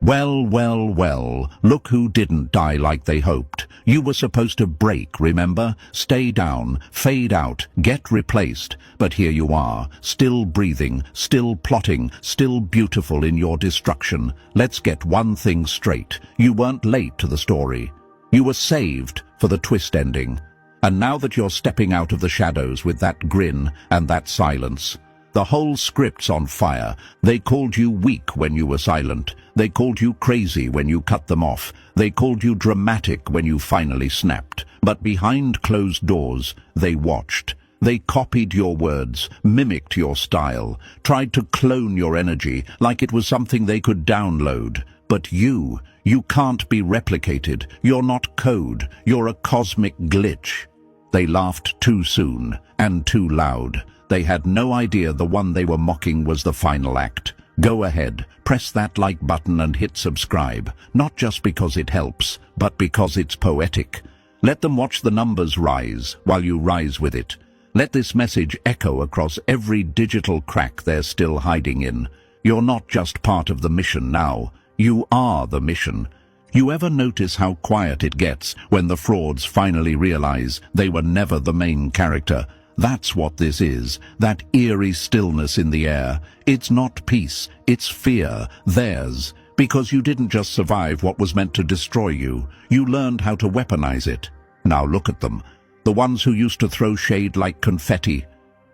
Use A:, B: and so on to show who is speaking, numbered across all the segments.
A: Well, well, well, look who didn't die like they hoped. You were supposed to break, remember? Stay down, fade out, get replaced. But here you are, still breathing, still plotting, still beautiful in your destruction. Let's get one thing straight. You weren't late to the story. You were saved for the twist ending. And now that you're stepping out of the shadows with that grin and that silence, the whole script's on fire. They called you weak when you were silent. They called you crazy when you cut them off. They called you dramatic when you finally snapped. But behind closed doors, they watched. They copied your words, mimicked your style, tried to clone your energy like it was something they could download. But you can't be replicated. You're not code. You're a cosmic glitch. They laughed too soon and too loud. They had no idea the one they were mocking was the final act. Go ahead, press that like button and hit subscribe, not just because it helps, but because it's poetic. Let them watch the numbers rise while you rise with it. Let this message echo across every digital crack they're still hiding in. You're not just part of the mission now. You are the mission. You ever notice how quiet it gets when the frauds finally realize they were never the main character? That's what this is, that eerie stillness in the air. It's not peace, it's fear, theirs. Because you didn't just survive what was meant to destroy you, you learned how to weaponize it. Now look at them, the ones who used to throw shade like confetti.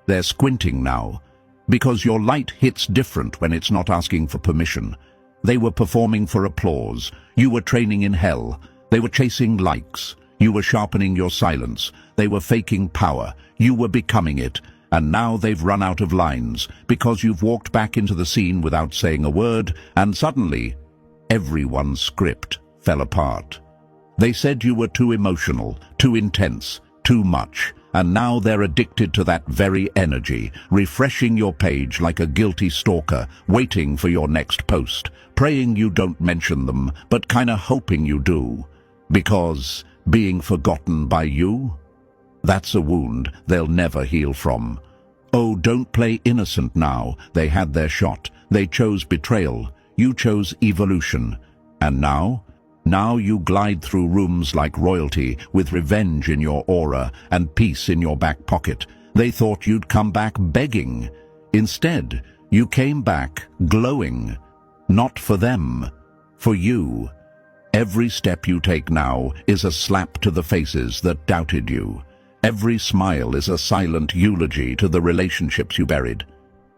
A: They're squinting now, because your light hits different when it's not asking for permission. They were performing for applause. You were training in hell. They were chasing likes. You were sharpening your silence. They were faking power. You were becoming it. And now they've run out of lines, because you've walked back into the scene without saying a word, and suddenly, everyone's script fell apart. They said you were too emotional, too intense, too much, and now they're addicted to that very energy, refreshing your page like a guilty stalker, waiting for your next post, praying you don't mention them, but kinda hoping you do. Because being forgotten by you? That's a wound they'll never heal from. Oh, don't play innocent now. They had their shot. They chose betrayal. You chose evolution. And now? Now you glide through rooms like royalty, with revenge in your aura and peace in your back pocket. They thought you'd come back begging. Instead, you came back glowing. Not for them, for you. Every step you take now is a slap to the faces that doubted you. Every smile is a silent eulogy to the relationships you buried.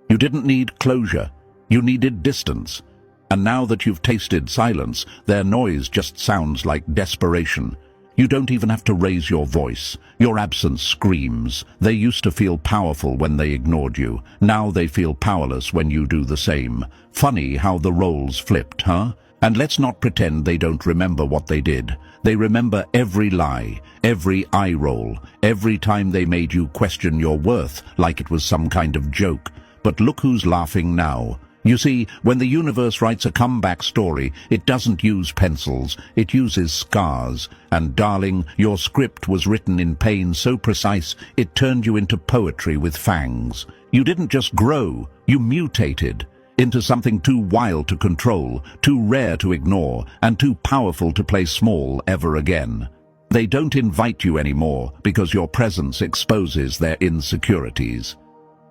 A: You didn't need closure. You needed distance. And now that you've tasted silence, their noise just sounds like desperation. You don't even have to raise your voice. Your absence screams. They used to feel powerful when they ignored you. Now they feel powerless when you do the same. Funny how the roles flipped, huh? And let's not pretend they don't remember what they did. They remember every lie, every eye roll, every time they made you question your worth like it was some kind of joke. But look who's laughing now. You see, when the universe writes a comeback story, it doesn't use pencils, it uses scars. And darling, your script was written in pain so precise, it turned you into poetry with fangs. You didn't just grow, you mutated into something too wild to control, too rare to ignore, and too powerful to play small ever again. They don't invite you anymore because your presence exposes their insecurities.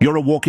A: You're a walking